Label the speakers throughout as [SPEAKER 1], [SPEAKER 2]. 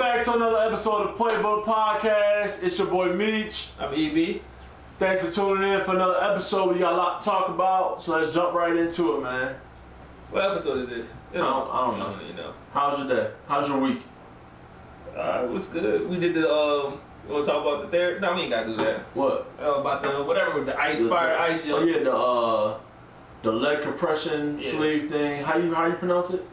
[SPEAKER 1] back to another episode of PlayBook Podcast. It's your boy Meech.
[SPEAKER 2] I'm EB.
[SPEAKER 1] Thanks for tuning in for another episode. We got a lot to talk about, so let's jump right into it, man.
[SPEAKER 2] What episode is this?
[SPEAKER 1] I don't know.
[SPEAKER 2] You know.
[SPEAKER 1] How's your day? How's your week?
[SPEAKER 2] It was good. We did the, you want to talk about the therapy? No, we ain't got to do that.
[SPEAKER 1] What?
[SPEAKER 2] About the, whatever, the ice fire, ice jump.
[SPEAKER 1] Oh yeah, the leg compression sleeve thing. How you pronounce it?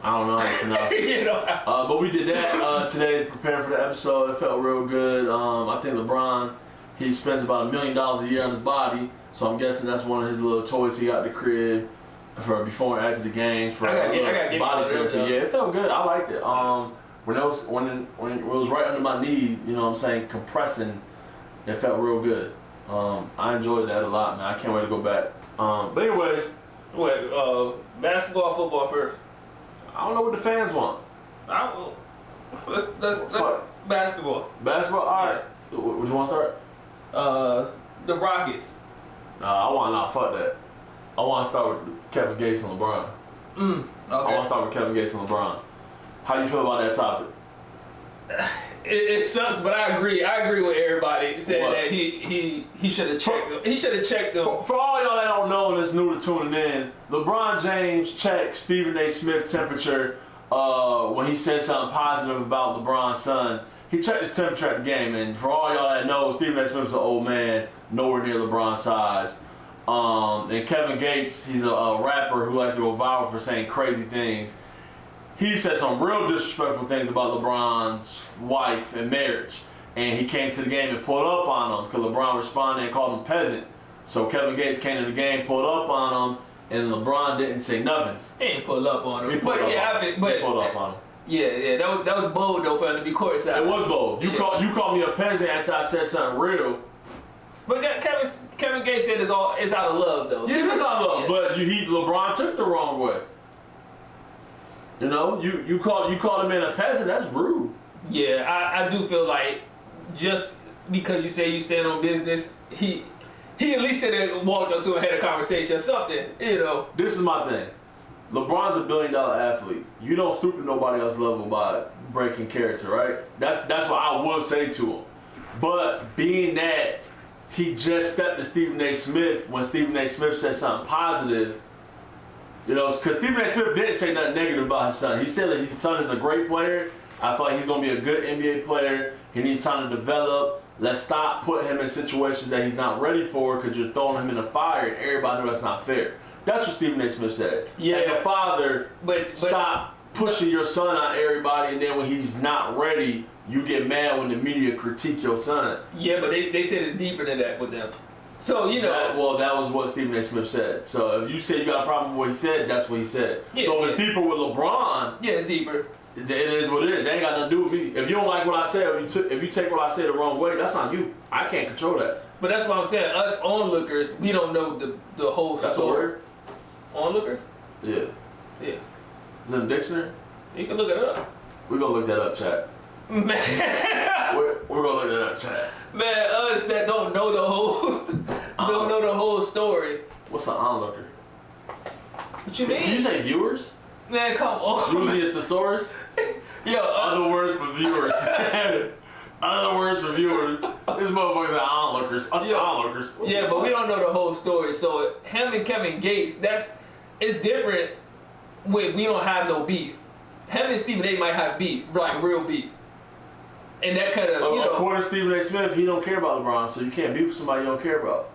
[SPEAKER 1] I don't know how to pronounce it. But we did that today to prepare for the episode. It felt real good. I think LeBron, he spends about $1 million a year on his body, so I'm guessing that's one of his little toys he got at the crib for before and after the games for
[SPEAKER 2] I gotta
[SPEAKER 1] body therapy. Yeah, it felt good. I liked it. When it was right under my knees, you know what I'm saying, compressing, it felt real good. I enjoyed that a lot, man. I can't wait to go back. But anyways,
[SPEAKER 2] basketball, football first.
[SPEAKER 1] I don't know what the fans want.
[SPEAKER 2] Let's basketball.
[SPEAKER 1] Basketball? All right. Would you want to start?
[SPEAKER 2] The Rockets.
[SPEAKER 1] I want to not fuck that. I want to start with Kevin Gates and LeBron.
[SPEAKER 2] Okay.
[SPEAKER 1] I want to start with Kevin Gates and LeBron. How do you feel about that topic?
[SPEAKER 2] It sucks, but I agree. I agree with everybody saying that he should have checked. He should have checked them.
[SPEAKER 1] For all y'all that don't know and that's new to tuning in, LeBron James checked Stephen A. Smith's temperature when he said something positive about LeBron's son. He checked his temperature at the game, and for all y'all that know, Stephen A. Smith's an old man, nowhere near LeBron's size. And Kevin Gates, he's a rapper who likes to go viral for saying crazy things. He said some real disrespectful things about LeBron's wife and marriage. And he came to the game and pulled up on him because LeBron responded and called him peasant. So Kevin Gates came to the game, pulled up on him, and LeBron didn't say nothing.
[SPEAKER 2] He ain't pull up on him.
[SPEAKER 1] He pulled up on him.
[SPEAKER 2] Yeah, that was bold though for him to be courtside.
[SPEAKER 1] It was bold. You called me a peasant after I said something real.
[SPEAKER 2] But Kevin Gates said it's out of love though.
[SPEAKER 1] Yeah, it's out of love. Yeah. But LeBron took the wrong way. You know, you called him in a peasant. That's rude.
[SPEAKER 2] Yeah, I do feel like just because you say you stand on business, he at least should have walked up to him and had a conversation or something. You know.
[SPEAKER 1] This is my thing. LeBron's $1 billion athlete. You don't stoop to nobody else's level by breaking character, right? That's what I will say to him. But being that he just stepped to Stephen A. Smith when Stephen A. Smith said something positive. You know, because Stephen A. Smith didn't say nothing negative about his son. He said that his son is a great player. I thought he's going to be a good NBA player. He needs time to develop. Let's stop putting him in situations that he's not ready for because you're throwing him in the fire and everybody knows that's not fair. That's what Stephen A. Smith said.
[SPEAKER 2] Yeah.
[SPEAKER 1] As a father, stop pushing your son on everybody, and then when he's not ready, you get mad when the media critique your son.
[SPEAKER 2] Yeah, but they said it's deeper than that with them. So, you know.
[SPEAKER 1] That was what Stephen A. Smith said. So if you say you got a problem with what he said, that's what he said.
[SPEAKER 2] Yeah,
[SPEAKER 1] so if it's deeper with LeBron,
[SPEAKER 2] yeah, it's deeper.
[SPEAKER 1] It is what it is. They ain't got nothing to do with me. If you don't like what I said, if you take what I said the wrong way, that's not you. I can't control that.
[SPEAKER 2] But that's what I'm saying. Us onlookers, we don't know the whole
[SPEAKER 1] that's
[SPEAKER 2] story.
[SPEAKER 1] A word?
[SPEAKER 2] Onlookers?
[SPEAKER 1] Yeah.
[SPEAKER 2] Yeah.
[SPEAKER 1] Is it in the dictionary?
[SPEAKER 2] You can look it up.
[SPEAKER 1] We're gonna look that up, chat.
[SPEAKER 2] Man.
[SPEAKER 1] We're gonna look that up, chat.
[SPEAKER 2] Man, us that don't know the whole story.
[SPEAKER 1] What's an onlooker?
[SPEAKER 2] What you mean?
[SPEAKER 1] Did you say viewers?
[SPEAKER 2] Man, come on.
[SPEAKER 1] Usually at the source?
[SPEAKER 2] Yo,
[SPEAKER 1] other words for viewers. Other words for viewers. These motherfuckers are onlookers. Us onlookers.
[SPEAKER 2] Yeah, but we don't know the whole story. So him and Kevin Gates, it's different when we don't have no beef. Him and Stephen A. might have beef, like real beef. And that kind of,
[SPEAKER 1] according to Stephen A. Smith, he don't care about LeBron, so you can't beef with somebody you don't care about.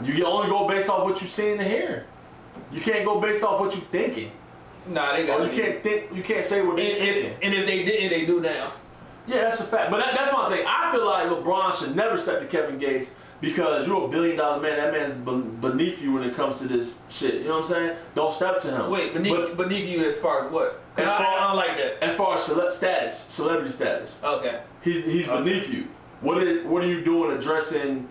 [SPEAKER 1] You can only go based off what you're seeing and hearing. You can't go based off what you're thinking.
[SPEAKER 2] Nah, they got.
[SPEAKER 1] You can't say what they're thinking.
[SPEAKER 2] And if they didn't, they do now.
[SPEAKER 1] Yeah, that's a fact. But that's my thing. I feel like LeBron should never step to Kevin Gates because you're $1 billion man. That man's beneath you when it comes to this shit. You know what I'm saying? Don't step to him.
[SPEAKER 2] Wait, beneath you as far as what? I don't like that.
[SPEAKER 1] As far as celebrity status.
[SPEAKER 2] Okay.
[SPEAKER 1] He's beneath you. What are you doing addressing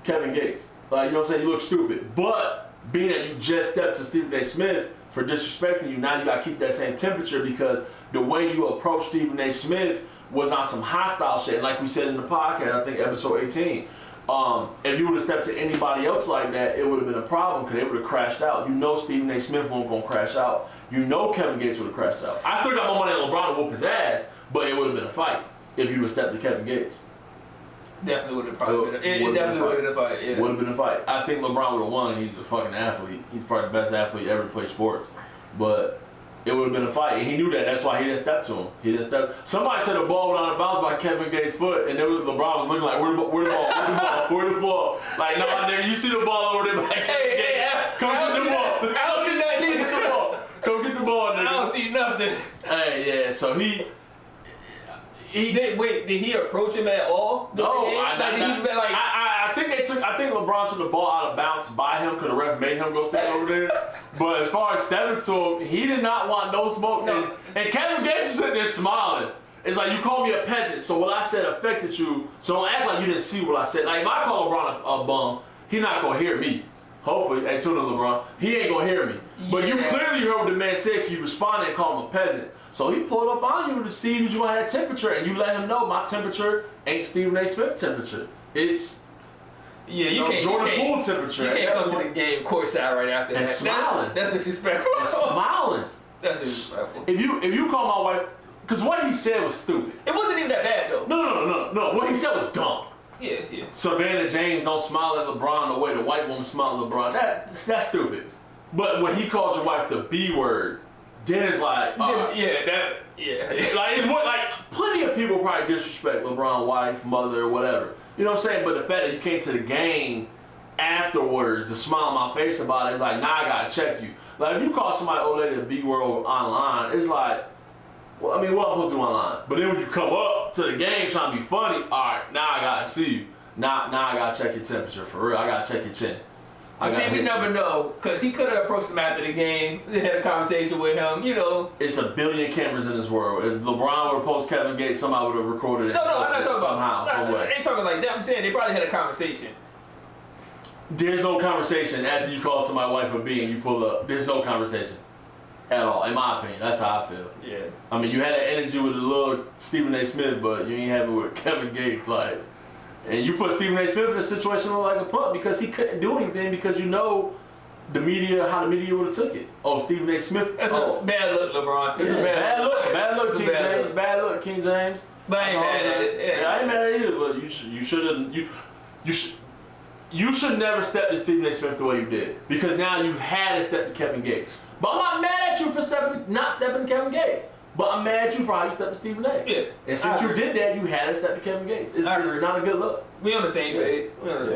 [SPEAKER 1] Kevin Gates? Like, you know what I'm saying? You look stupid. But being that you just stepped to Stephen A. Smith for disrespecting you, now you got to keep that same temperature because the way you approach Stephen A. Smith was on some hostile shit. Like we said in the podcast, I think episode 18. If you would have stepped to anybody else like that, it would have been a problem because they would have crashed out. You know Stephen A. Smith wasn't going to crash out. You know Kevin Gates would have crashed out. I still got more money on LeBron to whoop his ass, but it would have been a fight if he would have stepped to Kevin Gates.
[SPEAKER 2] Definitely would have probably been. It definitely would have been a fight. Yeah.
[SPEAKER 1] Would have been a fight. I think LeBron would have won. He's a fucking athlete. He's probably the best athlete ever to play sports. But it would have been a fight. And he knew that. That's why he didn't step to him. He didn't step. Somebody said a ball went out of bounds by Kevin Gates' foot, and LeBron was looking like, where the ball? Where the ball? Like, no, nigga, you see the ball over there by Kevin Gates. Come get the ball.
[SPEAKER 2] I don't see nothing.
[SPEAKER 1] Come get the ball. Come get the ball, nigga.
[SPEAKER 2] I don't see nothing.
[SPEAKER 1] Hey, yeah. So he
[SPEAKER 2] did he approach him at all?
[SPEAKER 1] No, I think LeBron took the ball out of bounds by him because the ref made him go stand over there. But as far as stepping to him, he did not want no smoke.
[SPEAKER 2] No.
[SPEAKER 1] And Kevin Gates was sitting there smiling. It's like, you called me a peasant, so what I said affected you. So don't act like you didn't see what I said. Like, if I call LeBron a bum, he not gonna hear me. Hopefully, hey, tune in, LeBron. He ain't gonna hear me. But you clearly heard what the man said because you responded and called him a peasant. So he pulled up on you to see if you had a temperature, and you let him know my temperature ain't Stephen A. Smith temperature. It's Jordan Poole temperature.
[SPEAKER 2] You can't come to the game courtside right after
[SPEAKER 1] and
[SPEAKER 2] that.
[SPEAKER 1] Smiling.
[SPEAKER 2] That's disrespectful.
[SPEAKER 1] And smiling.
[SPEAKER 2] That's disrespectful.
[SPEAKER 1] If you call my wife, because what he said was stupid.
[SPEAKER 2] It wasn't even that bad though.
[SPEAKER 1] No. What he said was dumb.
[SPEAKER 2] Yeah.
[SPEAKER 1] Savannah James don't smile at LeBron the way the white woman smile at LeBron. That's stupid. But when he calls your wife the B word, then it's like,
[SPEAKER 2] Like
[SPEAKER 1] it's what, like, plenty of people probably disrespect LeBron's wife, mother, or whatever. You know what I'm saying? But the fact that you came to the game afterwards to smile on my face about it, it's like, now I gotta check you. Like, if you call somebody old lady a B word online, it's like, well, I mean, what am I supposed to do online? But then when you come up to the game trying to be funny, all right, now I gotta see you. Now I gotta check your temperature for real. I gotta check your chin.
[SPEAKER 2] See, we never know, because he could have approached him after the game, they had a conversation with him, you know.
[SPEAKER 1] It's a billion cameras in this world. If LeBron would have posted Kevin Gates, somebody would have recorded it.
[SPEAKER 2] No, I'm not talking
[SPEAKER 1] somehow,
[SPEAKER 2] about,
[SPEAKER 1] some way.
[SPEAKER 2] I ain't talking like that. I'm saying they probably had a conversation.
[SPEAKER 1] There's no conversation after you call somebody's wife a B and you pull up. There's no conversation at all, in my opinion. That's how I feel.
[SPEAKER 2] Yeah.
[SPEAKER 1] I mean, you had that energy with the little Stephen A. Smith, but you ain't have it with Kevin Gates, like. And you put Stephen A. Smith in a situation like a punk because he couldn't do anything because you know the media, how the media would have took it. Oh, Stephen A. Smith.
[SPEAKER 2] That's a bad look, LeBron. It's a bad look.
[SPEAKER 1] Bad look, King James. Bad look, King James.
[SPEAKER 2] But I ain't mad at it.
[SPEAKER 1] Yeah, I ain't mad at it either, but you should never step to Stephen A. Smith the way you did. Because now you had to step to Kevin Gates. But I'm not mad at you for not stepping to Kevin Gates. But I'm mad at you for how you stepped to Stephen A.
[SPEAKER 2] Yeah.
[SPEAKER 1] And since you did that, you had to step to Kevin Gates. It's not a good look.
[SPEAKER 2] We on the same page.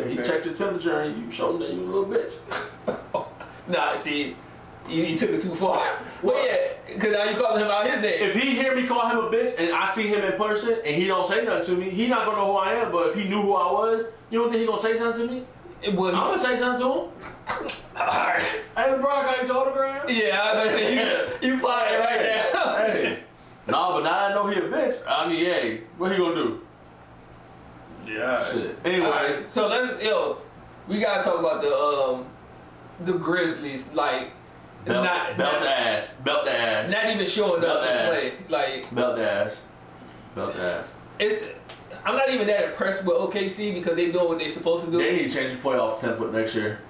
[SPEAKER 1] He checked your temperature and you showed him that you was a little bitch.
[SPEAKER 2] Nah, see, you took it too far. Well, yeah, because now you calling him out his name.
[SPEAKER 1] If he hear me call him a bitch and I see him in person and he don't say nothing to me, he not gonna know who I am. But if he knew who I was, you don't think he gonna say something to me? I'm gonna say something to him.
[SPEAKER 2] Alright.
[SPEAKER 1] Hey, LeBron, got your autograph?
[SPEAKER 2] Yeah, I was gonna say, you plotting it right now.
[SPEAKER 1] Hey. No, but now I know he a bitch. I mean, hey, what he gonna do?
[SPEAKER 2] Yeah.
[SPEAKER 1] Shit. Anyway.
[SPEAKER 2] Right, so we gotta talk about the Grizzlies, like
[SPEAKER 1] belt the ass.
[SPEAKER 2] Not even showing up to play. Like
[SPEAKER 1] belt the ass.
[SPEAKER 2] I'm not even that impressed with OKC because they doing what they supposed to do.
[SPEAKER 1] They need to change the playoff template next year.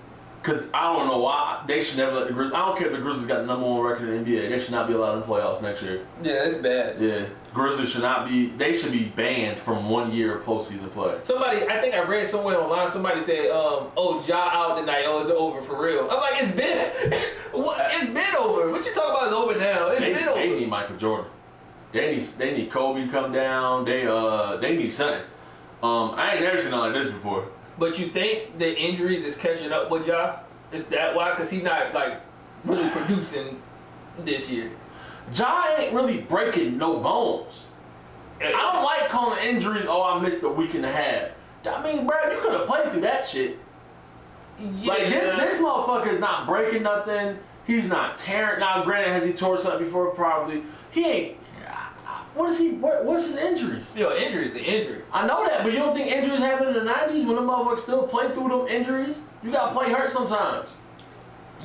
[SPEAKER 1] Because I don't know why. They should never let the Grizzlies. I don't care if the Grizzlies got the #1 record in the NBA. They should not be allowed in the playoffs next year.
[SPEAKER 2] Yeah, it's bad.
[SPEAKER 1] Yeah. Grizzlies should not be. They should be banned from 1 year of postseason play.
[SPEAKER 2] I think I read somewhere online, somebody said, oh, Ja out tonight. Oh, it's over for real. I'm like, it's been over. What you talking about is over now. It's been over.
[SPEAKER 1] They need Michael Jordan. They need Kobe to come down. They need something. I ain't never seen nothing like this before.
[SPEAKER 2] But you think the injuries is catching up with Ja? Is that why? Because he's not like really producing this year.
[SPEAKER 1] Ja ain't really breaking no bones. I don't like calling injuries, oh, I missed a week and a half. I mean, bro, you could have played through that shit. Yeah. Like, this motherfucker's not breaking nothing. He's not tearing. Now, granted, has he tore something before? Probably. He ain't. What's his injuries?
[SPEAKER 2] Yo, injury is an injury.
[SPEAKER 1] I know that, but you don't think injuries happen in the 90s when the motherfuckers still play through them injuries? You gotta play hurt sometimes.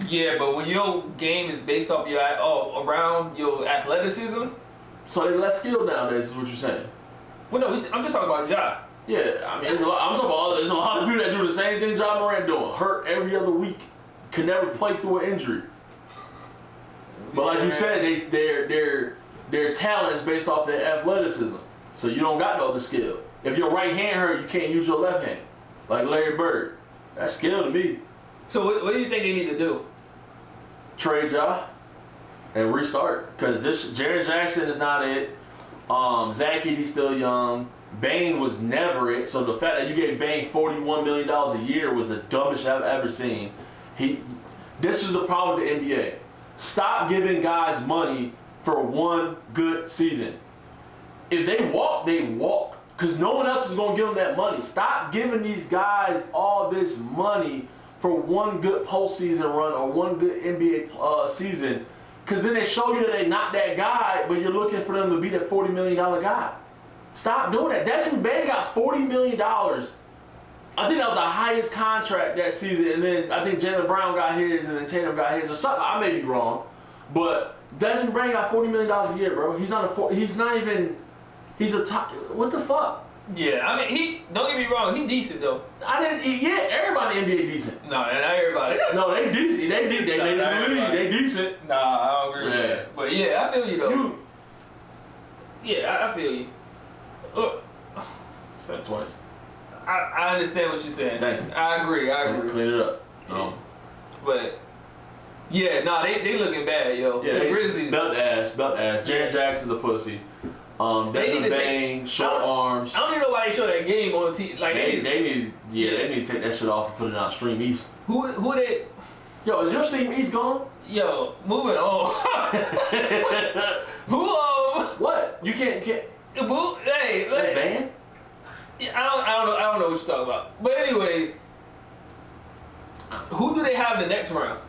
[SPEAKER 2] Yeah, but when your game is based off around your athleticism.
[SPEAKER 1] So they're less skilled nowadays, is what you're saying?
[SPEAKER 2] Well, no, I'm just talking about Ja.
[SPEAKER 1] Yeah, I mean, there's a lot of people that do the same thing Ja Morant doing. Hurt every other week. Can never play through an injury. But like you said, their talents based off their athleticism. So you don't got no other skill. If your right hand hurt, you can't use your left hand. Like Larry Bird. That's skill to me.
[SPEAKER 2] So what do you think they need to do?
[SPEAKER 1] Trade y'all and restart. Because this Jaren Jackson is not it. Zach Edey's still young. Bane was never it. So the fact that you gave Bane $41 million a year was the dumbest I've ever seen. This is the problem with the NBA. Stop giving guys money for one good season. If they walk, they walk. Because no one else is going to give them that money. Stop giving these guys all this money for one good postseason run or one good NBA season. Because then they show you that they're not that guy, but you're looking for them to be that $40 million guy. Stop doing that. Desmond Bane got $40 million. I think that was the highest contract that season. And then I think Jaylen Brown got his and then Tatum got his or something. I may be wrong. But Desmond Bane got $40 million a year, bro. He's a top. What the fuck?
[SPEAKER 2] Yeah, I mean, don't get me wrong, he decent though.
[SPEAKER 1] Yeah, everybody in the NBA decent.
[SPEAKER 2] No, not everybody.
[SPEAKER 1] No, they decent. They decent.
[SPEAKER 2] Nah, I don't agree with that. But yeah, I feel you though. I feel you.
[SPEAKER 1] Said it twice.
[SPEAKER 2] I understand what you're saying.
[SPEAKER 1] Thank you.
[SPEAKER 2] I agree.
[SPEAKER 1] Clean it up.
[SPEAKER 2] But yeah, they looking bad, yo.
[SPEAKER 1] Yeah,
[SPEAKER 2] the Grizzlies.
[SPEAKER 1] Belt ass. Jaren Jackson's a pussy. Desmond Bane, short arms.
[SPEAKER 2] I don't even know why they show that game on TV. Like
[SPEAKER 1] they need to take that shit off and put it on Stream East.
[SPEAKER 2] Who they?
[SPEAKER 1] Yo, is your Stream East gone?
[SPEAKER 2] Yo, moving on. Who?
[SPEAKER 1] What? You can't.
[SPEAKER 2] Hey,
[SPEAKER 1] That band?
[SPEAKER 2] Yeah, I don't know what you're talking about. But anyways, who do they have in the next round?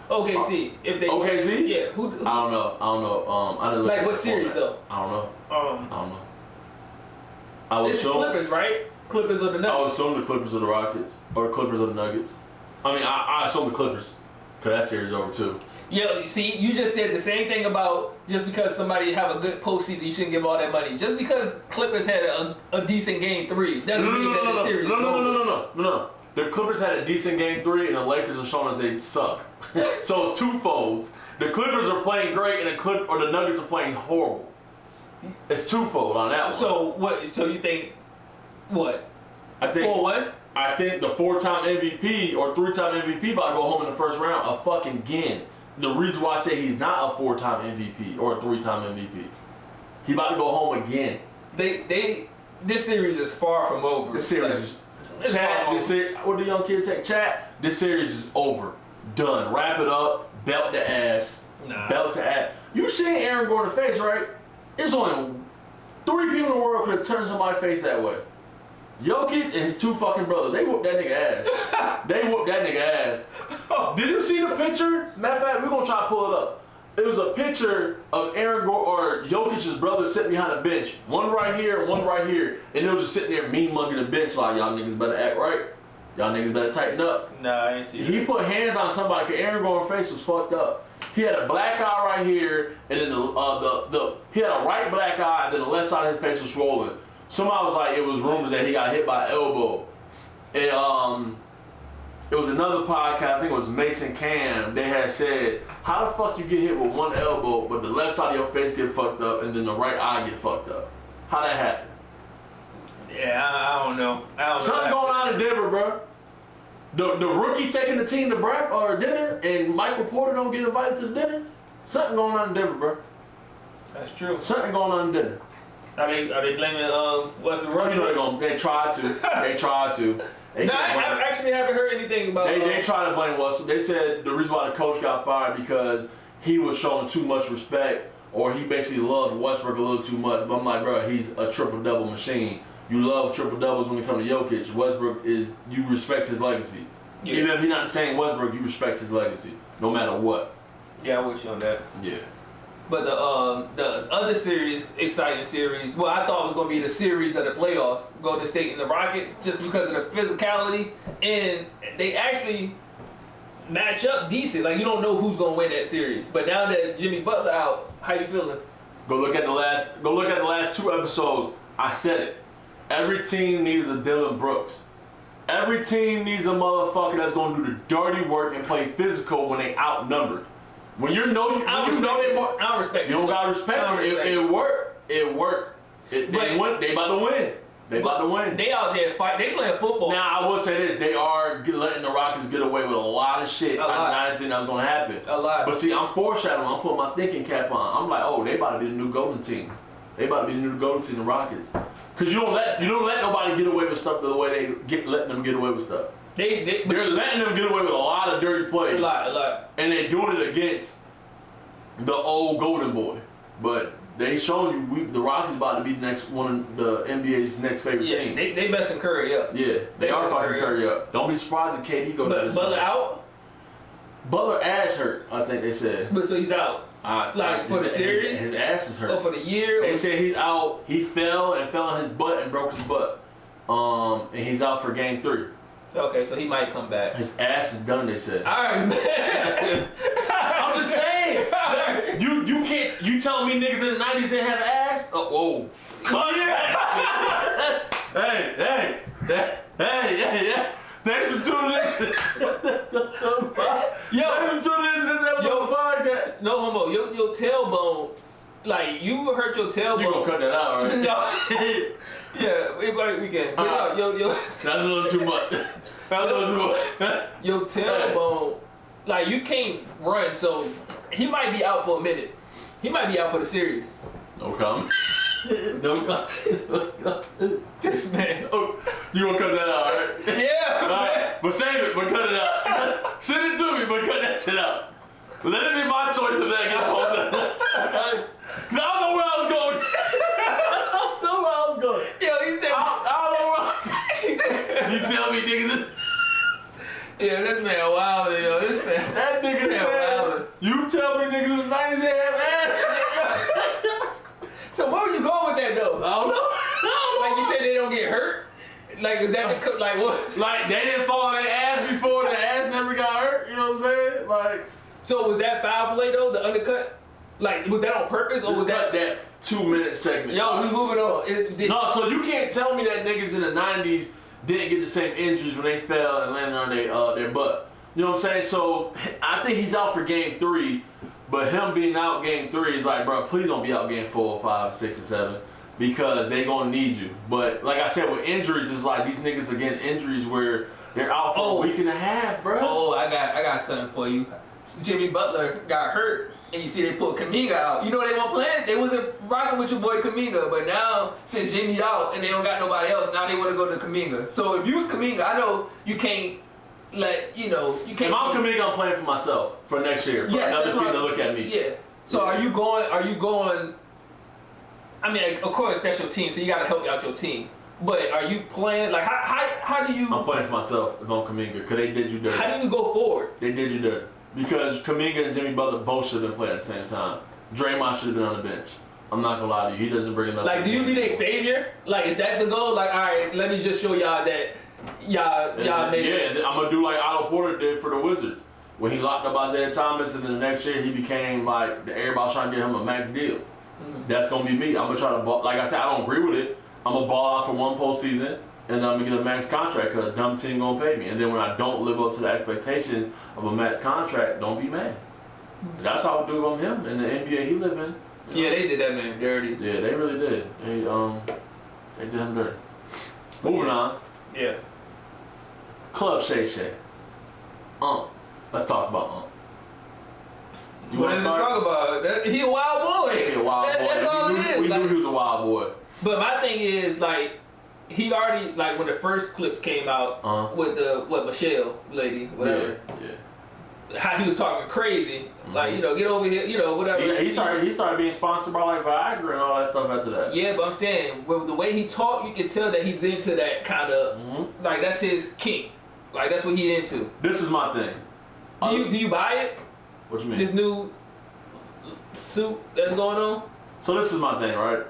[SPEAKER 2] OKC. If they
[SPEAKER 1] OKC?
[SPEAKER 2] Yeah. Who?
[SPEAKER 1] I don't know. I didn't look
[SPEAKER 2] like
[SPEAKER 1] at
[SPEAKER 2] what
[SPEAKER 1] the
[SPEAKER 2] series
[SPEAKER 1] format.
[SPEAKER 2] though?
[SPEAKER 1] I don't know. I don't know.
[SPEAKER 2] It's the Clippers, right? Clippers or the Nuggets?
[SPEAKER 1] I would assume the Clippers or the Rockets or the Clippers or the Nuggets. I mean, I assume the Clippers because that series is over too.
[SPEAKER 2] Yeah, see, you just did the same thing about just because somebody have a good postseason, you shouldn't give all that money. Just because Clippers had a decent game 3 doesn't mean that the series is over.
[SPEAKER 1] No. The Clippers had a decent game 3, and the Lakers are showing us they suck. So it's twofold. The Clippers are playing great, and the Nuggets are playing horrible. It's twofold on that one.
[SPEAKER 2] So what? So you think what?
[SPEAKER 1] I think
[SPEAKER 2] 4-1?
[SPEAKER 1] I think the 4-time MVP or 3-time MVP about to go home in the first round again. The reason why I say he's not a 4-time MVP or a 3-time MVP, he about to go home again.
[SPEAKER 2] This series is far from over.
[SPEAKER 1] This series is. What do young kids say? Chat, this series is over. Done. Wrap it up. Belt to ass.
[SPEAKER 2] Nah.
[SPEAKER 1] Belt to ass. You seen Aaron Gordon's face, right? It's only 3 people in the world could have turned somebody's face that way. Jokic and his 2 fucking brothers. They whooped that nigga ass. Did you see the picture? Matter of fact, we're going to try to pull it up. It was a picture of Aaron Gordon or Jokic's brother sitting behind a bench. One right here and one right here. And they were just sitting there mean mugging the bench like, y'all niggas better act right. Y'all niggas better tighten up.
[SPEAKER 2] Nah, I ain't see that.
[SPEAKER 1] He put hands on somebody because Aaron Gordon's face was fucked up. He had a black eye right here, and then he had a right black eye, and then the left side of his face was swollen. Somebody was like, it was rumors that he got hit by an elbow. And it was another podcast, I think it was Mason Cam, they had said, how the fuck you get hit with one elbow, but the left side of your face get fucked up, and then the right eye get fucked up? How that happen?
[SPEAKER 2] Yeah, I don't know.
[SPEAKER 1] Something going on in Denver, bro. The rookie taking the team to breakfast or dinner, and Michael Porter don't get invited to the dinner? Something going on in Denver, bro.
[SPEAKER 2] That's true.
[SPEAKER 1] Something going on in Denver.
[SPEAKER 2] Are they blaming Western
[SPEAKER 1] You know they try to. They try to.
[SPEAKER 2] I actually haven't heard anything about.
[SPEAKER 1] They try to blame Western. They said the reason why the coach got fired because he was showing too much respect, or he basically loved Westbrook a little too much. But I'm like, bro, he's a triple-double machine. You love triple-doubles when it comes to Jokic. Westbrook you respect his legacy. Yeah. Even if he's not the same Westbrook, you respect his legacy, no matter what.
[SPEAKER 2] Yeah, I'm with you on that.
[SPEAKER 1] Yeah.
[SPEAKER 2] But the other series, exciting series, well, I thought it was going to be the series of the playoffs, Golden State and the Rockets, just because of the physicality, and they actually match up decent. Like, you don't know who's going to win that series. But now that Jimmy Butler out, how you feeling?
[SPEAKER 1] Go look at the last 2 episodes. I said it. Every team needs a Dylan Brooks. Every team needs a motherfucker that's going to do the dirty work and play physical when they outnumbered. When you know they
[SPEAKER 2] I don't respect it.
[SPEAKER 1] You don't gotta respect it. It worked. It worked. They about to win. They about to win.
[SPEAKER 2] They out there fight. They playing football.
[SPEAKER 1] Now I will say this: they are letting the Rockets get away with a lot of shit. I didn't think that was gonna happen.
[SPEAKER 2] A lot.
[SPEAKER 1] But see, I'm foreshadowing. I'm putting my thinking cap on. I'm like, oh, they about to be the new golden team. They about to be the new golden team, the Rockets. Cause you don't let nobody get away with stuff the way letting them get away with stuff. They're letting them get away with a lot of dirty plays.
[SPEAKER 2] A lot.
[SPEAKER 1] And they're doing it against the old golden boy. But they showing you the Rockets about to be the next one of the NBA's next favorite teams.
[SPEAKER 2] They messing Curry up.
[SPEAKER 1] Yeah, they are fucking Curry up. Don't be surprised if KD go to this.
[SPEAKER 2] Butler out?
[SPEAKER 1] Butler ass hurt, I think they said.
[SPEAKER 2] But so he's out. For the series?
[SPEAKER 1] His ass is hurt.
[SPEAKER 2] Oh, for the year?
[SPEAKER 1] They said he's out. He fell on his butt and broke his butt. And he's out for game 3.
[SPEAKER 2] Okay, so he might come back.
[SPEAKER 1] His ass is done, they said.
[SPEAKER 2] Alright, man.
[SPEAKER 1] I'm just saying. Right. You can't. You telling me niggas in the 90s didn't have ass? Oh, whoa. Hey. Thanks for tuning in. Thanks for tuning in to this episode of the podcast.
[SPEAKER 2] No homo. Your tailbone, like you hurt your tailbone.
[SPEAKER 1] You gonna cut that out, right?
[SPEAKER 2] No. Yeah, we can.
[SPEAKER 1] That's a little too much.
[SPEAKER 2] Your tailbone, like you can't run, so he might be out for a minute. He might be out for the series.
[SPEAKER 1] No comment. No comment.
[SPEAKER 2] This man.
[SPEAKER 1] Oh, you gonna cut that out, right?
[SPEAKER 2] Yeah.
[SPEAKER 1] All right, but save it, but cut it out. Send it to me, but cut that shit out. Let it be my choice if that gets posted. Cause I don't know where I was going. I don't know where I was going.
[SPEAKER 2] Yo, he said.
[SPEAKER 1] I don't know where I was going. He said. You tell me, niggas.
[SPEAKER 2] Yeah, this man wild, yo. This man.
[SPEAKER 1] That nigga said. Wild. You tell me niggas in the 90s they have ass.
[SPEAKER 2] So where were you going with that though?
[SPEAKER 1] I don't know.
[SPEAKER 2] Like you said, they don't get hurt. Like is that the like what?
[SPEAKER 1] Like they didn't fall on their ass before their ass never got hurt. You know what I'm saying? Like.
[SPEAKER 2] So was that foul play though? The undercut? Like was that on purpose or was that
[SPEAKER 1] 2-minute segment?
[SPEAKER 2] Yo, we moving on.
[SPEAKER 1] No, so you can't tell me that niggas in the 90s didn't get the same injuries when they fell and landed on their butt. You know what I'm saying? So I think he's out for game 3, but him being out game 3 is like, bro, please don't be out game 4, 5, 6, and 7 because they gonna need you. But like I said, with injuries, it's like these niggas are getting injuries where they're out for a week and a half, bro.
[SPEAKER 2] Oh, I got something for you. Jimmy Butler got hurt, and you see they put Kuminga out. You know they weren't playing. They wasn't rocking with your boy Kuminga, but now since Jimmy's out and they don't got nobody else, now they want to go to Kuminga. So if you was Kuminga, I know you can't you can't.
[SPEAKER 1] If I'm Kuminga, I'm playing for myself for next year. For another team to look at me.
[SPEAKER 2] Yeah. So are you going? I mean, of course that's your team, so you got to help out your team. But are you playing like how do you?
[SPEAKER 1] I'm playing for myself if I'm Kuminga, because they did you dirty.
[SPEAKER 2] How do you go forward?
[SPEAKER 1] They did you dirty. Because Kuminga and Jimmy Butler both should have been playing at the same time. Draymond should have been on the bench. I'm not gonna lie to you. He doesn't bring enough.
[SPEAKER 2] Like, do you be their savior? Like, is that the goal? Like, all right, let me just show y'all that y'all made it.
[SPEAKER 1] Yeah, I'm gonna do like Otto Porter did for the Wizards. When he locked up Isaiah Thomas, and then the next year he became like, everybody's trying to get him a max deal. Mm-hmm. That's gonna be me. I'm gonna try to ball. Like I said, I don't agree with it. I'm gonna ball out for one postseason. And I'm gonna get a max contract because a dumb team gonna pay me. And then when I don't live up to the expectations of a max contract, don't be mad. And that's how I do on him in the NBA he live in. You know?
[SPEAKER 2] Yeah, they did that man dirty.
[SPEAKER 1] Yeah, they really did. They did him dirty. Moving on.
[SPEAKER 2] Yeah.
[SPEAKER 1] Club Shay Shay. Let's talk about
[SPEAKER 2] What does it talk about? He a wild boy.
[SPEAKER 1] He a wild boy.
[SPEAKER 2] That's all it is.
[SPEAKER 1] We knew he was a wild boy.
[SPEAKER 2] But my thing is like. He already, like, when the first clips came out with the, Michelle lady, whatever.
[SPEAKER 1] Yeah.
[SPEAKER 2] How he was talking crazy. Like, get over here, whatever.
[SPEAKER 1] Yeah, he started being sponsored by, like, Viagra and all that stuff after that.
[SPEAKER 2] Yeah, but I'm saying, with the way he talked, you can tell that he's into that kind of, like, that's his kink. Like, that's what he's into.
[SPEAKER 1] This is my thing.
[SPEAKER 2] Do you buy it?
[SPEAKER 1] What you mean?
[SPEAKER 2] This new suit that's going on?
[SPEAKER 1] So this is my thing, right?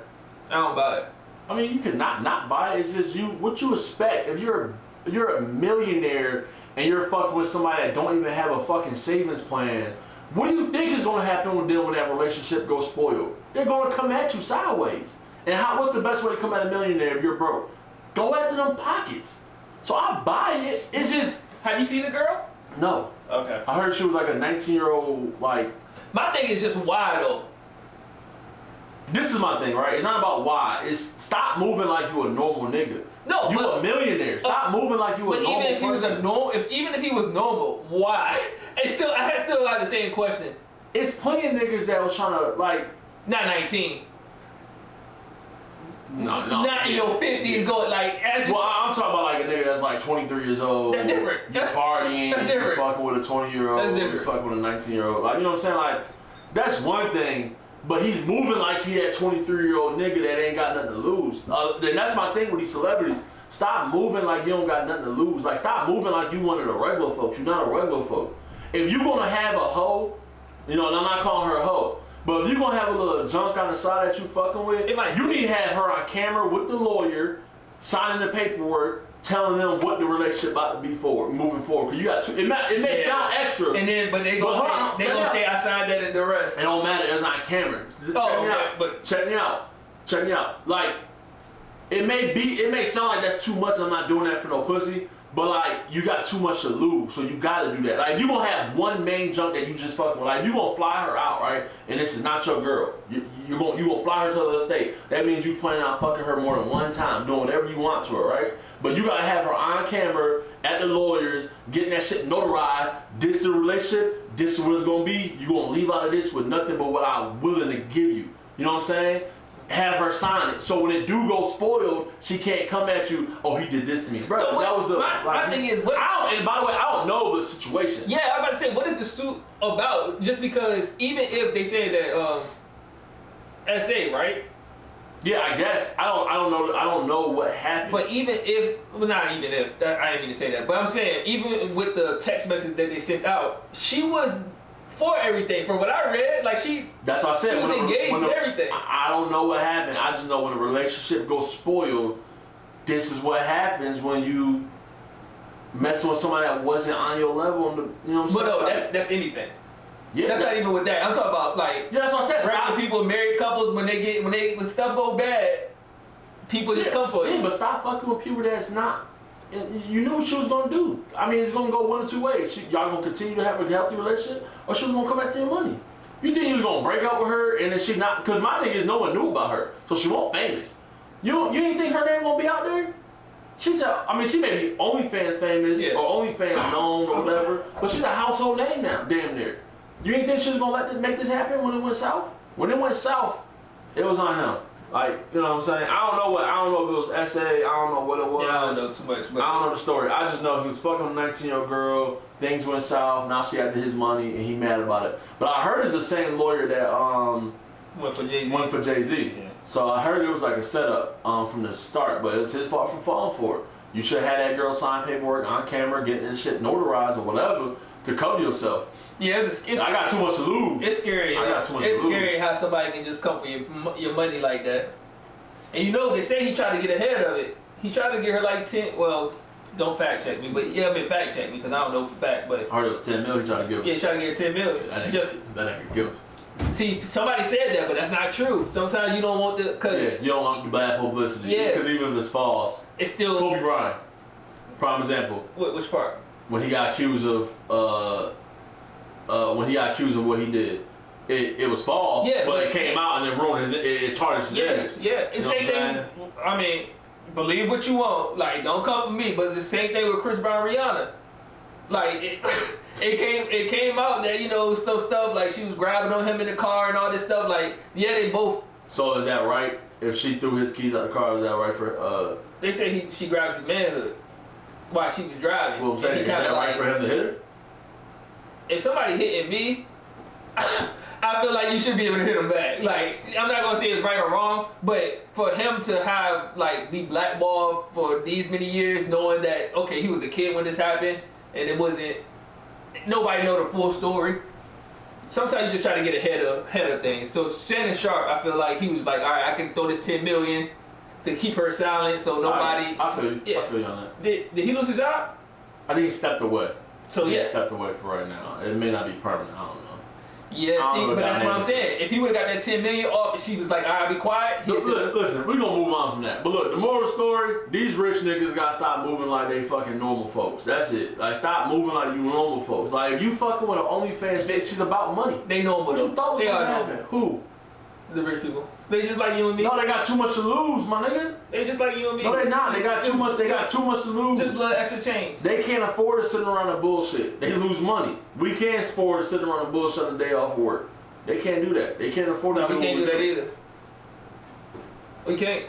[SPEAKER 2] I don't buy it.
[SPEAKER 1] I mean, you can not buy it. It's just what you expect. If you're a millionaire and you're fucking with somebody that don't even have a fucking savings plan, what do you think is going to happen with them when that relationship goes spoiled? They're going to come at you sideways. And what's the best way to come at a millionaire if you're broke? Go after them pockets. So I buy it. It's just.
[SPEAKER 2] Have you seen the girl?
[SPEAKER 1] No.
[SPEAKER 2] Okay.
[SPEAKER 1] I heard she was like a 19-year-old, like,
[SPEAKER 2] My thing is just why though.
[SPEAKER 1] This is my thing, right? It's not about why. It's stop moving like you a normal nigga.
[SPEAKER 2] No,
[SPEAKER 1] you a millionaire. Stop moving like you a normal
[SPEAKER 2] even if
[SPEAKER 1] person.
[SPEAKER 2] even if he was normal, why? I still got the same question.
[SPEAKER 1] It's plenty of niggas that was trying to like.
[SPEAKER 2] Not 19.
[SPEAKER 1] No.
[SPEAKER 2] Not in your 50s going like.
[SPEAKER 1] Well, I'm talking about like a nigga that's like 23 years old.
[SPEAKER 2] That's different.
[SPEAKER 1] You partying.
[SPEAKER 2] That's different.
[SPEAKER 1] You fucking with a 20-year-old.
[SPEAKER 2] That's different.
[SPEAKER 1] You fucking with a 19-year-old. Like, you know what I'm saying? Like, that's one thing. But he's moving like he that 23-year-old nigga that ain't got nothing to lose. And that's my thing with these celebrities. Stop moving like you don't got nothing to lose. Like, stop moving like you one of the regular folks. You're not a regular folk. If you gonna have a hoe, you know, and I'm not calling her a hoe, but if you gonna have a little junk on the side that you fucking with, you need to have her on camera with the lawyer, signing the paperwork, telling them what the relationship about to be moving forward. Cause you got to. It may sound extra.
[SPEAKER 2] And then, but they gonna say outside that in the rest.
[SPEAKER 1] It don't matter. It's on camera. Check me out. Like, it may sound like that's too much. I'm not doing that for no pussy. But like, you got too much to lose, so you gotta do that. Like, if you gonna have one main junk that you just fucking with, like, you gonna fly her out, right? And this is not your girl. You gonna fly her to the other state. That means you planning on fucking her more than one time, doing whatever you want to her, right? But you gotta have her on camera at the lawyers, getting that shit notarized. This is the relationship. This is what it's gonna be. You gonna leave out of this with nothing but what I'm willing to give you. You know what I'm saying? Have her sign it, so when it do go spoiled, she can't come at you. Oh, he did this to me, bro.
[SPEAKER 2] So
[SPEAKER 1] that was the.
[SPEAKER 2] My thing is, and
[SPEAKER 1] by the way, I don't know the situation.
[SPEAKER 2] Yeah, I'm about to say, what is the suit about? Just because, even if they say that SA, right?
[SPEAKER 1] Yeah, I guess I don't know what happened.
[SPEAKER 2] But even if, well, not even if that, I didn't mean to say that. But I'm saying, even with the text message that they sent out, she was for everything. From what I read, like
[SPEAKER 1] that's what I said.
[SPEAKER 2] She was engaged and everything.
[SPEAKER 1] I don't know what happened. I just know when a relationship goes spoiled, this is what happens when you mess with somebody that wasn't on your level. You know what I'm saying?
[SPEAKER 2] But no, that's anything.
[SPEAKER 1] Yeah,
[SPEAKER 2] that's not even with that. I'm talking about like
[SPEAKER 1] that's what I said.
[SPEAKER 2] Regular people, married couples, when stuff go bad, people just come for you.
[SPEAKER 1] Yeah, but stop fucking with people that's not. You knew what she was gonna do. I mean, it's gonna go one of two ways. Y'all gonna continue to have a healthy relationship, or she was gonna come back to your money. You think you was gonna break up with her and then she not? Because my thing is, no one knew about her, so she won't famous. You didn't think her name gonna be out there? She said, I mean, she may be OnlyFans famous or OnlyFans known or whatever, but she's a household name now, damn near. You didn't think she was gonna make this happen when it went south? When it went south, it was on him. Like, you know what I'm saying? I don't know if it was SA, I don't know what it was.
[SPEAKER 2] Yeah, I don't know too much. But
[SPEAKER 1] I don't know the story. I just know he was fucking a 19-year-old girl, things went south, now she after his money, and he mad about it. But I heard it's the same lawyer that
[SPEAKER 2] went for
[SPEAKER 1] Jay-Z.
[SPEAKER 2] Yeah.
[SPEAKER 1] So I heard it was like a setup from the start, but it's his fault for falling for it. You should have had that girl sign paperwork on camera, getting this shit notarized or whatever to cover yourself.
[SPEAKER 2] Yeah,
[SPEAKER 1] I got too much to lose.
[SPEAKER 2] It's scary.
[SPEAKER 1] I got too much to lose.
[SPEAKER 2] It's scary how somebody can just come for your money like that. And you know, they say he tried to get ahead of it. He tried to get her like 10. Well, don't fact check me, but yeah, fact check me because I don't know for fact. But
[SPEAKER 1] I heard it was 10 million he tried to give her.
[SPEAKER 2] Yeah, he tried to get 10 million.
[SPEAKER 1] That ain't guilty.
[SPEAKER 2] See, somebody said that, but that's not true. Sometimes you don't want
[SPEAKER 1] you don't want the bad publicity.
[SPEAKER 2] Yeah.
[SPEAKER 1] Because even if it's false,
[SPEAKER 2] it's still
[SPEAKER 1] Kobe Bryant, prime example.
[SPEAKER 2] Which part?
[SPEAKER 1] When he got accused of what he did, it was false. Yeah, but it came out and it ruined it tarnished his image.
[SPEAKER 2] Yeah, it's the same thing. I mean, believe what you want. Like, don't come for me. But it's the same thing with Chris Brown and Rihanna. Like it came out that, you know, stuff like she was grabbing on him in the car and all this stuff. Like, yeah, they both.
[SPEAKER 1] So is that right? If she threw his keys out the car, is that right for?
[SPEAKER 2] They say she grabbed his manhood while she was driving.
[SPEAKER 1] Well, I'm saying, is that right for him to hit her?
[SPEAKER 2] If somebody hitting me, I feel like you should be able to hit him back. Like, I'm not gonna say it's right or wrong, but for him to have be blackballed for these many years, knowing that okay, he was a kid when this happened, and it wasn't. Nobody know the full story. Sometimes you just try to get ahead of things. So Shannon Sharpe, I feel like he was like, all right, I can throw this 10 million to keep her silent, so nobody.
[SPEAKER 1] I feel you. Yeah. I feel you on that.
[SPEAKER 2] Did he lose his job?
[SPEAKER 1] I think he stepped away.
[SPEAKER 2] So
[SPEAKER 1] he stepped away for right now. It may not be permanent. I don't know.
[SPEAKER 2] Yeah, see, but that's what I'm saying. If he would have got that $10 million off and she was like, all right, be quiet.
[SPEAKER 1] Listen, we're gonna move on from that. But look, the moral of the story, these rich niggas gotta stop moving like they fucking normal folks. That's it. Like, stop moving like you normal folks. Like, if you fucking with an OnlyFans bitch, she's about money.
[SPEAKER 2] They normal.
[SPEAKER 1] What you thought was gonna happen? Who?
[SPEAKER 2] The rich people. They just like you and me.
[SPEAKER 1] No, they got too much to lose, my nigga.
[SPEAKER 2] They just like you and me.
[SPEAKER 1] No, they not. They got too much. They got too much to lose.
[SPEAKER 2] Just a little extra change.
[SPEAKER 1] They can't afford to sit around and bullshit. They lose money. We can't afford to sit around and bullshit on a day off work. They can't do that. They can't afford to.
[SPEAKER 2] No, we can't do that either. We can't.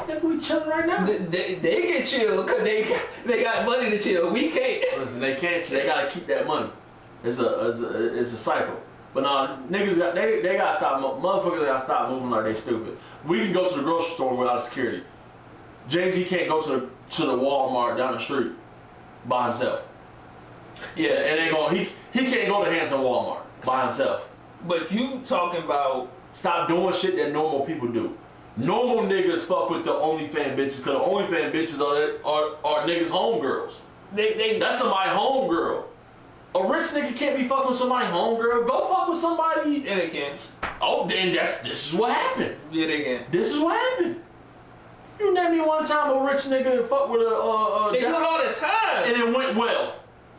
[SPEAKER 1] If we chilling right now.
[SPEAKER 2] They get chill because they got money to chill. We can't.
[SPEAKER 1] Listen, they can't. They gotta keep that money. It's a cycle. But no, niggas they gotta stop. Motherfuckers gotta stop moving like they stupid. We can go to the grocery store without security. Jay-Z can't go to the Walmart down the street by himself. Yeah, and he can't go to Hampton Walmart by himself.
[SPEAKER 2] But you talking about
[SPEAKER 1] stop doing shit that normal people do. Normal niggas fuck with the OnlyFans bitches because the OnlyFans bitches are niggas' homegirls. That's somebody's homegirl. A rich nigga can't be fucking with somebody's homegirl. Go fuck with somebody.
[SPEAKER 2] Yeah, they can.
[SPEAKER 1] Oh, then this is what happened.
[SPEAKER 2] Yeah, they can.
[SPEAKER 1] This is what happened. You name me one time a rich nigga fuck with a
[SPEAKER 2] they do it all the time.
[SPEAKER 1] And it went well.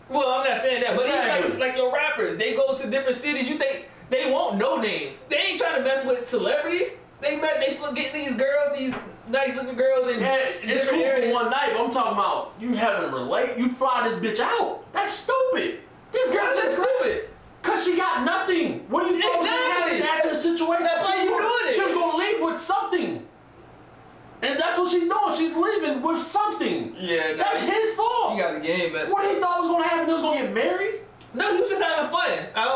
[SPEAKER 2] Well, I'm not saying that, but
[SPEAKER 1] exactly.
[SPEAKER 2] even like your rappers, they go to different cities. You think they won't know names? They ain't trying to mess with celebrities. They getting these girls, these nice looking girls in
[SPEAKER 1] it's cool for one night, but I'm talking about you having to relate. You fly this bitch out. That's stupid. This girl is stupid. Cause she got nothing. What do you think exactly after the situation?
[SPEAKER 2] That's why you doing it.
[SPEAKER 1] She was gonna leave with something. And that's what she's doing. She's leaving with something.
[SPEAKER 2] Yeah,
[SPEAKER 1] that's his fault.
[SPEAKER 2] He got the game messed up.
[SPEAKER 1] What he thought was gonna happen? He was gonna get married?
[SPEAKER 2] No, he was just having fun.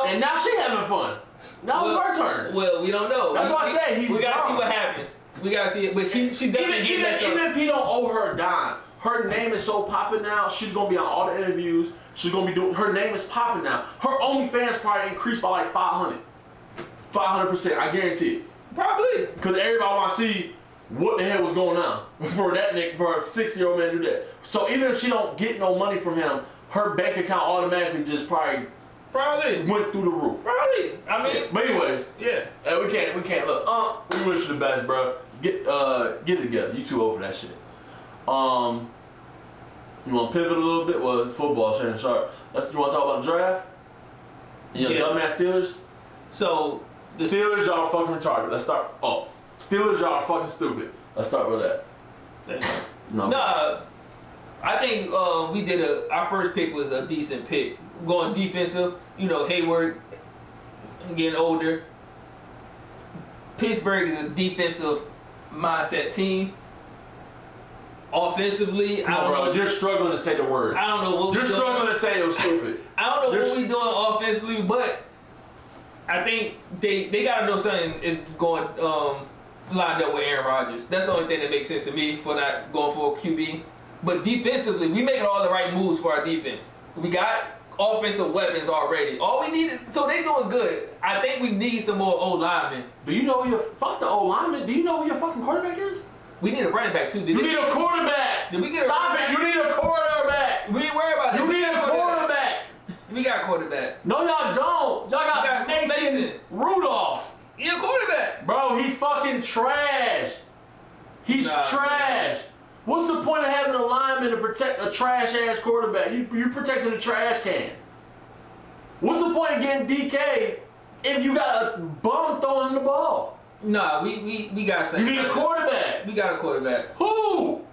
[SPEAKER 1] And now she having fun. Now it's her turn.
[SPEAKER 2] Well, we don't know.
[SPEAKER 1] That's why I said
[SPEAKER 2] we gotta see what happens. We gotta see it. But she definitely
[SPEAKER 1] even if he don't owe her a dime, her name is so popping now. She's gonna be on all the interviews. She's gonna be doing. Her name is popping now. Her OnlyFans probably increased by like 500%. I guarantee it.
[SPEAKER 2] Probably.
[SPEAKER 1] Because everybody want to see what the hell was going on for a 60-year-old man to do that. So even if she don't get no money from him, her bank account automatically just probably went through the roof.
[SPEAKER 2] Probably. I mean,
[SPEAKER 1] yeah. But anyways,
[SPEAKER 2] yeah.
[SPEAKER 1] We can't look. We wish you the best, bro. Get it together. You too old for that shit. You want to pivot a little bit? Well, it's football, Shannon Sharpe. You want to talk about the draft? You know, dumbass Steelers?
[SPEAKER 2] So,
[SPEAKER 1] the Steelers, y'all are fucking retarded. Let's start. Oh, Steelers, y'all are fucking stupid. Let's start with that.
[SPEAKER 2] Nah, I think we did our first pick was a decent pick. Going defensive, you know, Hayward getting older. Pittsburgh is a defensive mindset team. Offensively, I don't know.
[SPEAKER 1] You're struggling to say the words.
[SPEAKER 2] I don't know what
[SPEAKER 1] you're struggling to say it was stupid.
[SPEAKER 2] I don't know what we're doing offensively, but I think they gotta know something is going lined up with Aaron Rodgers. That's the only thing that makes sense to me for not going for a QB. But defensively, we making all the right moves for our defense. We got offensive weapons already. All we need is so they doing good. I think we need some more O linemen.
[SPEAKER 1] Do you know fuck the O lineman? Do you know who your fucking quarterback is?
[SPEAKER 2] We need a running back too.
[SPEAKER 1] You need a quarterback.
[SPEAKER 2] Did we get
[SPEAKER 1] Stop it. You need a quarterback.
[SPEAKER 2] We ain't worried about that.
[SPEAKER 1] You need a quarterback.
[SPEAKER 2] We got quarterbacks.
[SPEAKER 1] No, y'all don't. Y'all got Mason Rudolph.
[SPEAKER 2] He a quarterback.
[SPEAKER 1] Bro, he's fucking trash. He's trash. What's the point of having a lineman to protect a trash-ass quarterback? You protecting a trash can. What's the point of getting DK if you got a bum throwing the ball?
[SPEAKER 2] Nah, we got something.
[SPEAKER 1] You need a quarterback.
[SPEAKER 2] We got a quarterback.
[SPEAKER 1] Who?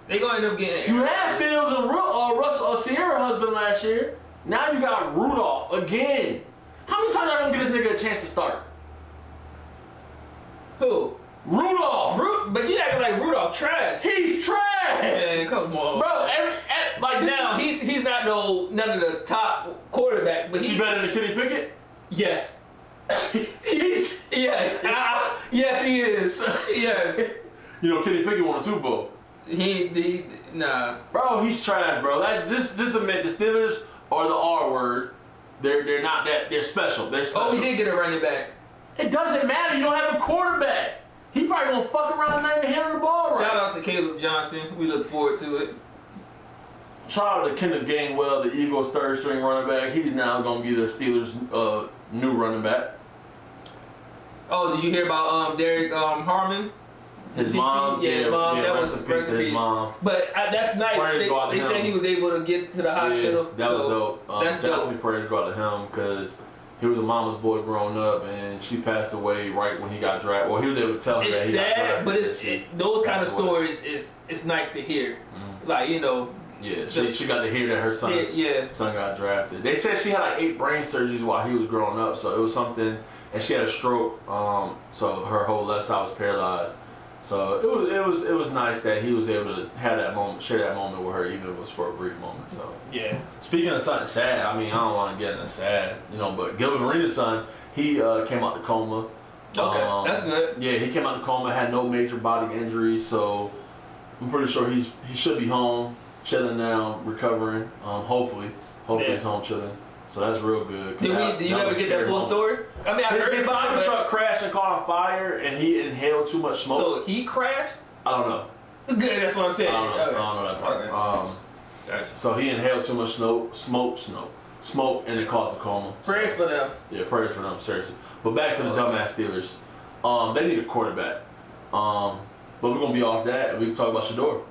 [SPEAKER 2] They gonna end up getting.
[SPEAKER 1] You had Fields and Russell, Sierra husband last year. Now you got Rudolph again. How many times are you gonna give this nigga a chance to start?
[SPEAKER 2] Who?
[SPEAKER 1] Rudolph.
[SPEAKER 2] But you acting like Rudolph trash.
[SPEAKER 1] He's trash.
[SPEAKER 2] Man, come on,
[SPEAKER 1] bro. Now
[SPEAKER 2] he's not none of the top quarterbacks, but
[SPEAKER 1] is he better than Kenny Pickett?
[SPEAKER 2] Yes. Yes, he is. Yes.
[SPEAKER 1] You know, Kenny Pickett won a Super Bowl.
[SPEAKER 2] Nah.
[SPEAKER 1] Bro, he's trash, bro. Just admit the Steelers are the R word. They're not that. They're special. They're special.
[SPEAKER 2] Oh, he did get a running back.
[SPEAKER 1] It doesn't matter. You don't have a quarterback. He probably gonna fuck around and not even handle the ball right.
[SPEAKER 2] Shout out to Caleb Johnson. We look forward to it.
[SPEAKER 1] Shout out to Kenneth Gainwell, the Eagles' third string running back. He's now gonna be the Steelers' new running back.
[SPEAKER 2] Oh, did you hear about Derek Harmon?
[SPEAKER 1] His mom,
[SPEAKER 2] yeah, mom. That was
[SPEAKER 1] rest in peace to his mom.
[SPEAKER 2] But that's nice. They said he was able to get to the hospital.
[SPEAKER 1] Yeah, that was dope.
[SPEAKER 2] That's
[SPEAKER 1] definitely
[SPEAKER 2] dope.
[SPEAKER 1] Prayers go out to him because he was a mama's boy growing up, and she passed away right when he got drafted. Well, he was able to tell her that he got drafted.
[SPEAKER 2] But those kind of stories it's nice to hear.
[SPEAKER 1] Mm-hmm.
[SPEAKER 2] Like, you know.
[SPEAKER 1] Yeah, she got to hear that her son got drafted. They said she had like 8 brain surgeries while he was growing up, so it was something, and she had a stroke, so her whole left side was paralyzed. So it was nice that he was able to have that moment, share that moment with her, even if it was for a brief moment. So
[SPEAKER 2] yeah.
[SPEAKER 1] Speaking of something sad, I mean I don't want to get into sad, but Gilbert Arenas' son, he came out the coma.
[SPEAKER 2] Okay, that's good.
[SPEAKER 1] Yeah, he came out the coma, had no major body injuries, so I'm pretty sure he should be home, chilling now, recovering. Hopefully he's home chilling. So that's real good.
[SPEAKER 2] Did you ever get that full story? I mean, I heard
[SPEAKER 1] his
[SPEAKER 2] about it.
[SPEAKER 1] truck crashed and caught on fire, and he inhaled too much smoke.
[SPEAKER 2] So he crashed?
[SPEAKER 1] I don't know.
[SPEAKER 2] Good, that's what I'm saying.
[SPEAKER 1] I don't know that part.
[SPEAKER 2] Okay. Gotcha.
[SPEAKER 1] So he inhaled too much smoke, and it caused a coma.
[SPEAKER 2] Prayers for them.
[SPEAKER 1] Yeah, prayers for them, seriously. But back to the dumbass Steelers. They need a quarterback. But we're gonna be off that, and we can talk about Shador.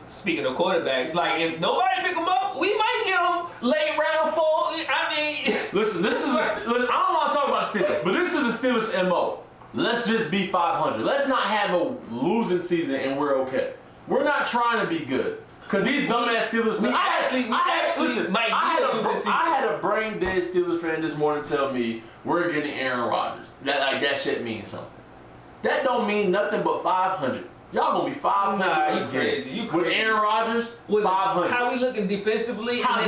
[SPEAKER 2] Speaking of quarterbacks, like if nobody pick them up, we might get them late round 4. I mean,
[SPEAKER 1] listen, I don't want to talk about the Steelers, but this is the Steelers' MO. Let's just be 500. Let's not have a losing season and we're okay. We're not trying to be good. Because these dumbass Steelers fans. I had a brain dead Steelers fan this morning tell me we're getting Aaron Rodgers. That shit means something. That don't mean nothing but 500. Y'all gonna be 500
[SPEAKER 2] Nah, you
[SPEAKER 1] again.
[SPEAKER 2] crazy. You crazy.
[SPEAKER 1] With Aaron Rodgers, 500.
[SPEAKER 2] How we looking defensively?
[SPEAKER 1] How is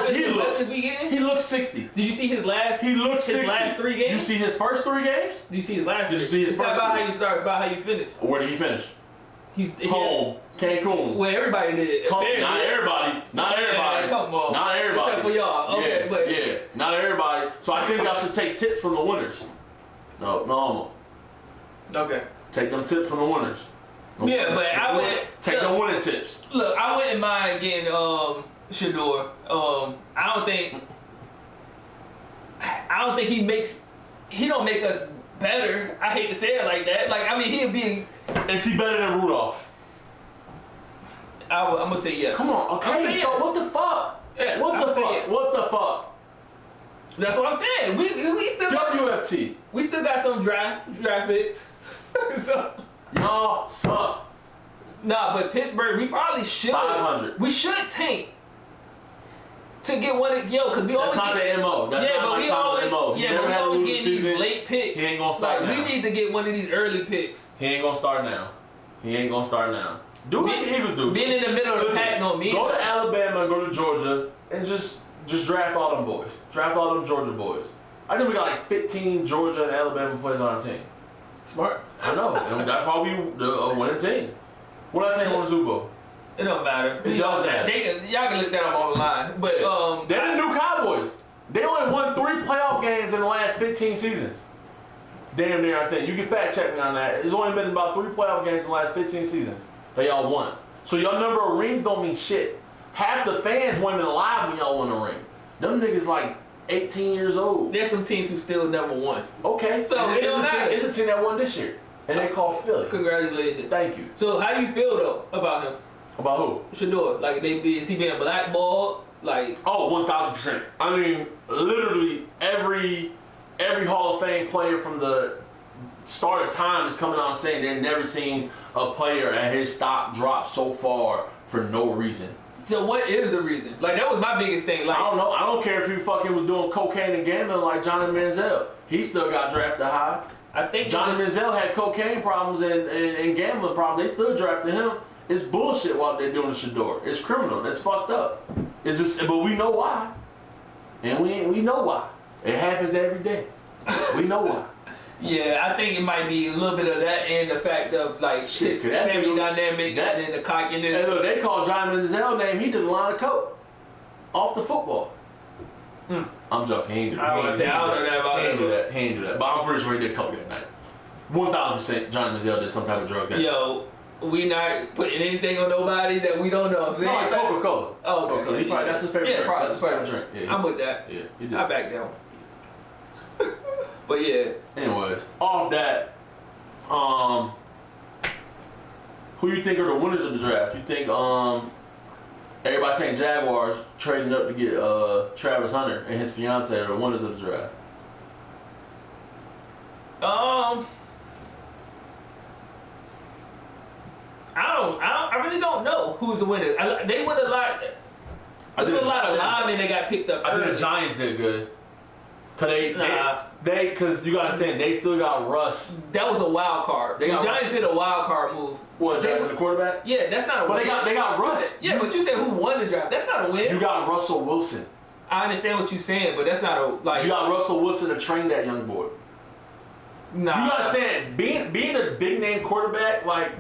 [SPEAKER 1] he looking?
[SPEAKER 2] We getting?
[SPEAKER 1] He looks 60.
[SPEAKER 2] Did you see his last?
[SPEAKER 1] He looks 60.
[SPEAKER 2] His last 3 games.
[SPEAKER 1] You see his first 3 games?
[SPEAKER 2] Did you see his last?
[SPEAKER 1] Did you see his first?
[SPEAKER 2] It's not about how you start. It's about how you finish.
[SPEAKER 1] Where did he finish?
[SPEAKER 2] He's
[SPEAKER 1] home, Cancun.
[SPEAKER 2] Well, everybody did.
[SPEAKER 1] Not everybody.
[SPEAKER 2] Yeah, come on.
[SPEAKER 1] Not everybody.
[SPEAKER 2] Except for y'all. Okay,
[SPEAKER 1] not everybody. So I think y'all should take tips from the winners. No.
[SPEAKER 2] Okay.
[SPEAKER 1] Take them tips from the winners.
[SPEAKER 2] Yeah, but I would
[SPEAKER 1] take the winning tips.
[SPEAKER 2] Look, I wouldn't mind getting Shador. I don't think he don't make us better. I hate to say it like that. Like, I mean, he'll be.
[SPEAKER 1] Is he better than Rudolph?
[SPEAKER 2] I'm gonna say yes.
[SPEAKER 1] Come on, okay. So yes. What the fuck?
[SPEAKER 2] Yeah,
[SPEAKER 1] what the fuck?
[SPEAKER 2] Yes.
[SPEAKER 1] What the fuck?
[SPEAKER 2] That's what I'm saying. We still got
[SPEAKER 1] WFT.
[SPEAKER 2] We still got some draft picks. So
[SPEAKER 1] y'all suck.
[SPEAKER 2] Nah, but Pittsburgh, we probably should.
[SPEAKER 1] 500.
[SPEAKER 2] We should tank to get one. Because we always.
[SPEAKER 1] That's not the MO. That's not
[SPEAKER 2] but we always.
[SPEAKER 1] MO.
[SPEAKER 2] Yeah, but we always getting these late picks.
[SPEAKER 1] He ain't gonna start now.
[SPEAKER 2] We need to get one of these early picks.
[SPEAKER 1] He ain't gonna start now. Do what the Eagles do.
[SPEAKER 2] Being in the middle of the pack don't mean.
[SPEAKER 1] Go to Alabama and go to Georgia and just draft all them boys. Draft all them Georgia boys. I think we got like 15 Georgia and Alabama players on our team.
[SPEAKER 2] Smart.
[SPEAKER 1] I know, and that's why we a winning team. What I say on the Super Bowl?
[SPEAKER 2] It don't matter.
[SPEAKER 1] It does matter.
[SPEAKER 2] Y'all can look that up online. But
[SPEAKER 1] they're the new Cowboys. They only won 3 playoff games in the last 15 seasons. Damn near, I think. You can fact check me on that. It's only been about 3 playoff games in the last 15 seasons that y'all won. So your number of rings don't mean shit. Half the fans weren't even alive when y'all won a ring. Them niggas like 18 years old.
[SPEAKER 2] There's some teams who still never won.
[SPEAKER 1] Okay.
[SPEAKER 2] So
[SPEAKER 1] it's a team that won this year. And they called Philly.
[SPEAKER 2] Congratulations.
[SPEAKER 1] Thank you.
[SPEAKER 2] So how do you feel though about him?
[SPEAKER 1] About who?
[SPEAKER 2] Shador. Like is he being blackballed? Like
[SPEAKER 1] 1000%. I mean, literally every Hall of Fame player from the start of time is coming out saying they've never seen a player at his stock drop so far for no reason.
[SPEAKER 2] So what is the reason? Like that was my biggest thing. Like
[SPEAKER 1] I don't know. I don't care if he fucking was doing cocaine and gambling like Johnny Manziel. He still got drafted high. I think Johnny Manziel had cocaine problems and gambling problems. They still drafted him. It's bullshit what they're doing to Shador. It's criminal. That's fucked up. But we know why. And we know why. It happens every day. We know why.
[SPEAKER 2] Yeah, I think it might be a little bit of that and the fact of like shit, family dynamic and then the cockiness.
[SPEAKER 1] And look, they called Johnny Manziel's name. He did a line of coke off the football. I'm joking. He ain't do that.
[SPEAKER 2] I don't know that about him.
[SPEAKER 1] He ain't do that. But I'm pretty sure he did coke that night. 1000% Johnny Manziel did some type of drugs that night.
[SPEAKER 2] Yo, we not putting anything on nobody that we don't know.
[SPEAKER 1] No, like Coca-Cola.
[SPEAKER 2] Oh, okay.
[SPEAKER 1] Coca-Cola. That's his favorite drink.
[SPEAKER 2] That's his favorite
[SPEAKER 1] drink.
[SPEAKER 2] Yeah, I'm with that.
[SPEAKER 1] Yeah,
[SPEAKER 2] I back down. But yeah.
[SPEAKER 1] Anyways, off that, who you think are the winners of the draft? You think everybody saying Jaguars trading up to get Travis Hunter and his fiance are the winners of the draft?
[SPEAKER 2] I really don't know who's the winner. They win a lot. There's a lot of linemen that got picked up.
[SPEAKER 1] I think the Giants did good. Cause you gotta understand, they still got Russ.
[SPEAKER 2] That was a wild card. The Giants did a wild card move.
[SPEAKER 1] What, drafting the quarterback?
[SPEAKER 2] Yeah, that's not a win.
[SPEAKER 1] But they got Russ.
[SPEAKER 2] Yeah, but you said who won the draft. That's not a win.
[SPEAKER 1] You got Russell Wilson.
[SPEAKER 2] I understand what you're saying, but that's not a like.
[SPEAKER 1] You got Russell Wilson to train that young boy.
[SPEAKER 2] Nah.
[SPEAKER 1] You understand, being a big name quarterback like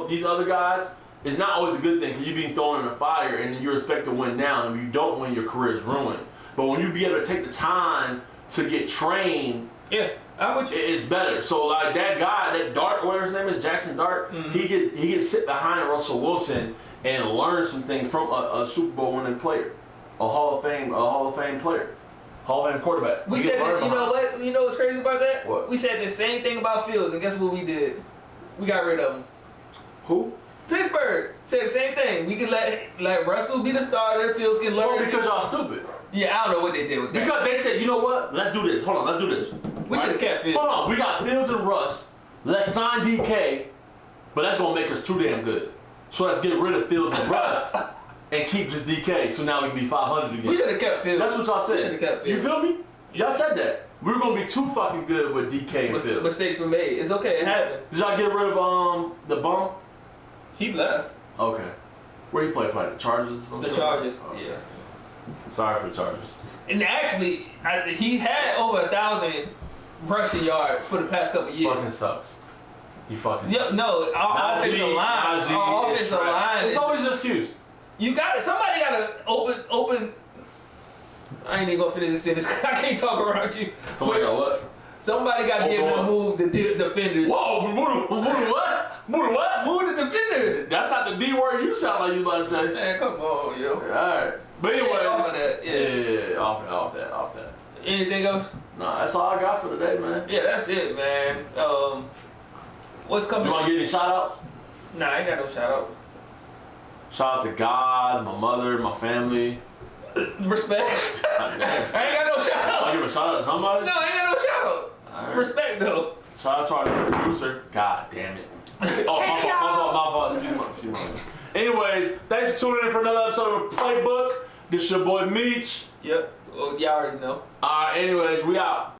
[SPEAKER 1] these other guys is not always a good thing because you're being thrown in the fire and you expect to win now, and if you don't win, your career is ruined. But when you be able to take the time to get trained,
[SPEAKER 2] yeah,
[SPEAKER 1] it's better. So like that guy, that Dart, whatever his name is, Jackson Dart, he could sit behind Russell Wilson and learn some things from a Super Bowl winning player, a Hall of Fame player, Hall of Fame quarterback.
[SPEAKER 2] We said that, you know what's crazy about that?
[SPEAKER 1] What?
[SPEAKER 2] We said the same thing about Fields, and guess what we did? We got rid of him.
[SPEAKER 1] Who?
[SPEAKER 2] Pittsburgh said the same thing. We could let Russell be the starter. Fields can learn.
[SPEAKER 1] Well, because y'all stupid.
[SPEAKER 2] Yeah, I don't know what they did with that.
[SPEAKER 1] Because they said, you know what? Let's do this. Hold on, let's do this.
[SPEAKER 2] We should have kept Fields.
[SPEAKER 1] Hold on, we got Fields and Russ. Let's sign DK, but that's gonna make us too damn good. So let's get rid of Fields and Russ and keep just DK. So now we can be 500 again.
[SPEAKER 2] We should have kept Fields.
[SPEAKER 1] That's what y'all said.
[SPEAKER 2] We should have kept Fields.
[SPEAKER 1] You feel me? Y'all said that. We were gonna be too fucking good with DK and Fields.
[SPEAKER 2] Mistakes were made. It's okay. It happens.
[SPEAKER 1] Did y'all get rid of the bum?
[SPEAKER 2] He left.
[SPEAKER 1] Okay. Where he played for? Like the Chargers? Or something?
[SPEAKER 2] The Chargers.
[SPEAKER 1] Oh.
[SPEAKER 2] Yeah.
[SPEAKER 1] Sorry for the Chargers.
[SPEAKER 2] And actually, he had over 1,000 rushing yards for the past couple years.
[SPEAKER 1] Fucking sucks. He fucking sucks.
[SPEAKER 2] Yeah, no, our offensive line. Our offensive line.
[SPEAKER 1] It's always an excuse.
[SPEAKER 2] You got it. Somebody got to open. I ain't even gonna finish this sentence. I can't talk around you.
[SPEAKER 1] Somebody got what?
[SPEAKER 2] Somebody got to get him to move the defenders.
[SPEAKER 1] Whoa, move what? Move what?
[SPEAKER 2] Move the defenders.
[SPEAKER 1] That's not the D word you sound like you about to say.
[SPEAKER 2] Man, come on, yo.
[SPEAKER 1] Alright. But anyways.
[SPEAKER 2] Off of that.
[SPEAKER 1] Yeah, off that.
[SPEAKER 2] Anything else?
[SPEAKER 1] Nah, that's all I got for today, man.
[SPEAKER 2] Yeah, that's it, man. What's coming?
[SPEAKER 1] You want to give any shout outs?
[SPEAKER 2] Nah, I ain't got no shout outs.
[SPEAKER 1] Shout out to God, my mother, my family.
[SPEAKER 2] Respect. I ain't got no shout outs.
[SPEAKER 1] I'll give a shout out to somebody?
[SPEAKER 2] No, I ain't got no shout outs. Right. Respect though.
[SPEAKER 1] Shout out to our producer. God damn it. Oh, my fault. Excuse me. Anyways, thanks for tuning in for another episode of PlayBook. This your boy Meech.
[SPEAKER 2] Yep. Well, y'all already know.
[SPEAKER 1] Alright, anyways, we out.